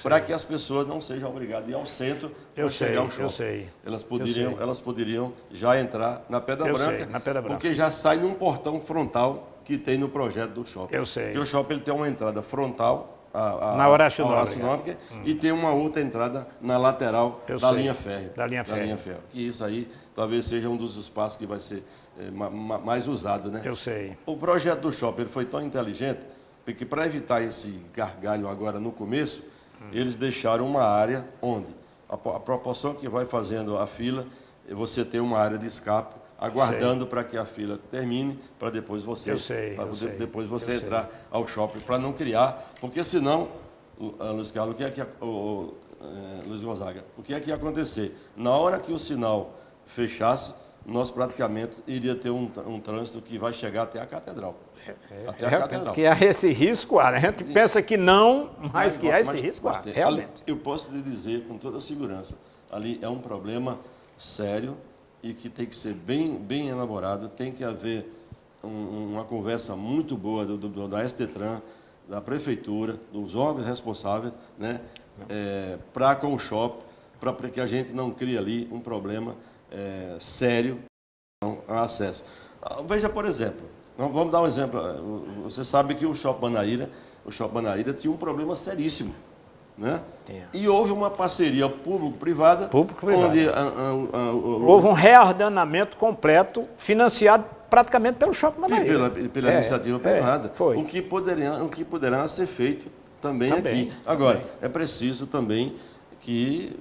para que as pessoas não sejam obrigadas a ir ao centro para chegar ao shopping. Elas poderiam já entrar na Pedra Branca, porque já sai num portão frontal que tem no projeto do shopping. Porque o shopping ele tem uma entrada frontal, na Horácio Nóbrega, e tem uma outra entrada na lateral da linha férrea. Que isso aí talvez seja um dos espaços que vai ser mais usado, né? O projeto do shopping ele foi tão inteligente, porque para evitar esse gargalho agora no começo, eles deixaram uma área onde a proporção que vai fazendo a fila, você tem uma área de escape, aguardando para que a fila termine, para depois você, entrar ao shopping, para não criar, porque senão, Luiz Carlos, Luiz Gonzaga, o que é que ia acontecer? Na hora que o sinal fechasse, nós praticamente iria ter um trânsito que vai chegar até a Catedral. Que há esse risco, a gente pensa que não, mas que há esse risco, realmente. Eu posso lhe dizer com toda segurança, ali é um problema sério e que tem que ser bem elaborado, tem que haver uma conversa muito boa da STTRAN, da Prefeitura, dos órgãos responsáveis, né, para com o shopping, para que a gente não crie ali um problema sério ao acesso. Veja, por exemplo, vamos dar um exemplo. Você sabe que o Shopping Manaíra tinha um problema seríssimo, né? E houve uma parceria público-privada. Onde houve um reordenamento completo, financiado praticamente pelo Shopping Manaíra. Pela iniciativa privada. O que poderá ser feito também aqui. Agora, é preciso também que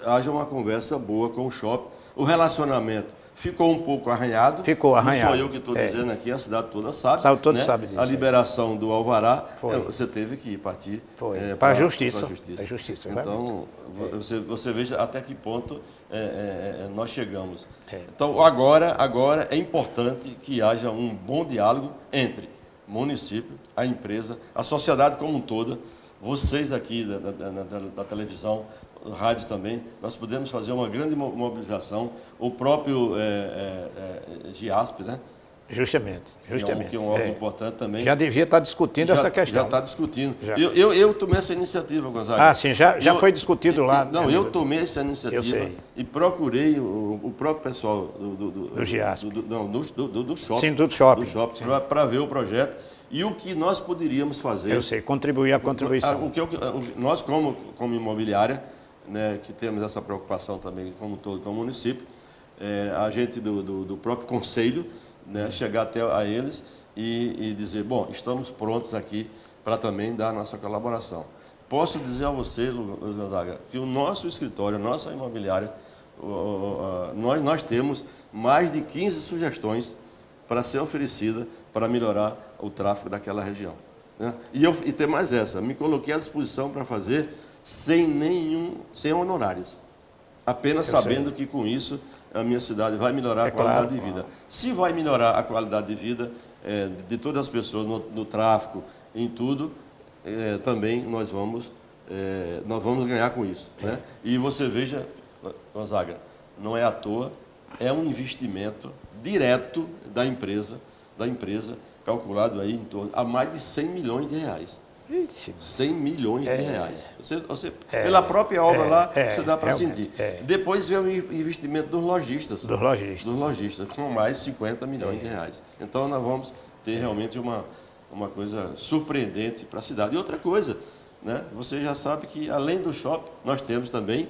haja uma conversa boa com o shopping. O relacionamento ficou um pouco arranhado. Não sou eu que estou dizendo aqui, a cidade toda sabe. Todos sabem disso. A liberação do alvará, você teve que partir para a justiça. Então, você veja até que ponto nós chegamos. Então, agora é importante que haja um bom diálogo entre o município, a empresa, a sociedade como um todo, vocês aqui da televisão, rádio também, nós podemos fazer uma grande mobilização, o próprio GIASP, né? Justamente. Que é um órgão importante também. Já devia estar discutindo essa questão. Já está discutindo. Eu tomei essa iniciativa, Gonzaga. Sim, já foi discutido lá. Não, eu tomei essa iniciativa e procurei o próprio pessoal do GIASP. Do shopping. Sim, do shopping. Para ver o projeto. E o que nós poderíamos fazer... contribuir a contribuição. Nós, como imobiliária, né, que temos essa preocupação também como todo, como município, a gente do próprio conselho, né, chegar até a eles e dizer, bom, estamos prontos aqui para também dar a nossa colaboração. Posso dizer a você, Luiz Gonzaga, que o nosso escritório, a nossa imobiliária, nós temos mais de 15 sugestões para ser oferecida para melhorar o tráfego daquela região, né? E tem mais essa, me coloquei à disposição para fazer sem honorários, apenas sabendo que com isso a minha cidade vai melhorar a qualidade de vida. Se vai melhorar a qualidade de vida de todas as pessoas no tráfego, em tudo, também nós vamos ganhar com isso, né? E você veja, Gonzaga, não é à toa, é um investimento direto da empresa, calculado aí em torno a mais de 100 milhões de reais. 100 milhões de reais. Pela própria obra lá, você dá para sentir. Depois vem o investimento dos lojistas, com mais 50 milhões de reais. Então, nós vamos ter realmente uma coisa surpreendente para a cidade. E outra coisa, né? Você já sabe que, além do shopping, nós temos também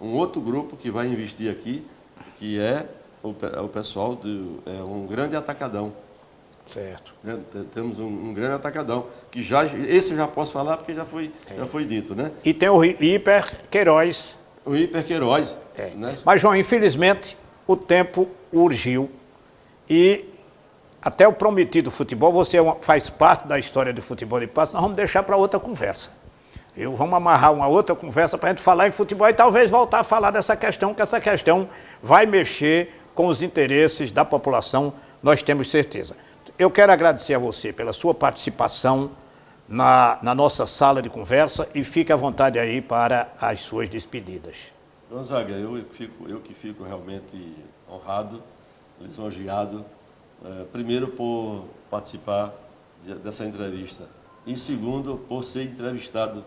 um outro grupo que vai investir aqui, que é o pessoal de um grande atacadão. Certo. Temos um grande atacadão, que esse eu já posso falar porque já foi dito, né? E tem o Hiper Queiroz. O Hiper Queiroz. Né? Mas, João, infelizmente, o tempo urgiu e até o prometido futebol, você faz parte da história do futebol de Passos, nós vamos deixar para outra conversa. Vamos amarrar uma outra conversa para a gente falar em futebol e talvez voltar a falar dessa questão, que essa questão vai mexer com os interesses da população, nós temos certeza. Eu quero agradecer a você pela sua participação, na nossa sala de conversa e fique à vontade aí para as suas despedidas. Gonzaga, eu que fico realmente honrado, lisonjeado, primeiro por participar dessa entrevista, e segundo por ser entrevistado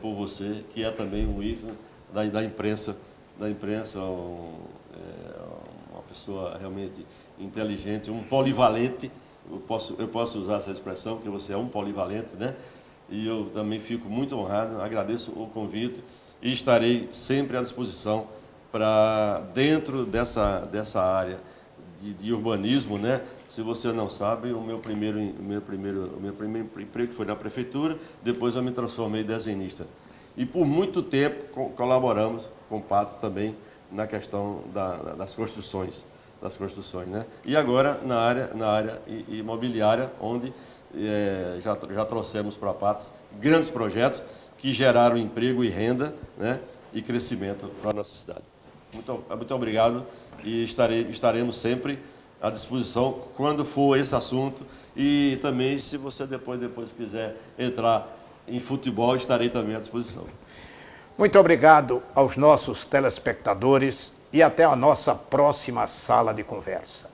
por você, que é também um ícone da imprensa, uma pessoa realmente inteligente, um polivalente. Eu posso usar essa expressão, que você é um polivalente, né? E eu também fico muito honrado, agradeço o convite e estarei sempre à disposição para, dentro dessa área de urbanismo, né? Se você não sabe, o meu primeiro emprego foi na prefeitura, depois eu me transformei em desenhista. E por muito tempo colaboramos com Patos também na questão das construções, né? E agora na área imobiliária, onde já trouxemos para Patos grandes projetos que geraram emprego e renda, né? E crescimento para a nossa cidade. Muito obrigado e estaremos sempre à disposição quando for esse assunto, e também se você depois quiser entrar em futebol, estarei também à disposição. Muito obrigado aos nossos telespectadores e até a nossa próxima sala de conversa.